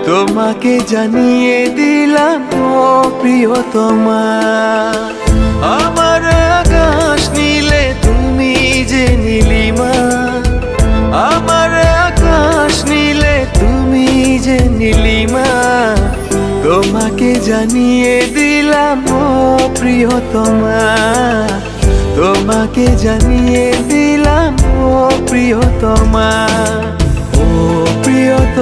তোমাকে জানিয়ে দিলাম ও প্রিয়তমা। আমার আকাশ নীলে তুমি যে নীলিমা, আমার আকাশ নীলে তুমি যে নীলিমা। তোমাকে জানিয়ে দিলাম ও প্রিয়তমা, তোমাকে জানিয়ে দিলাম ও প্রিয়তমা, ও প্রিয়তমা।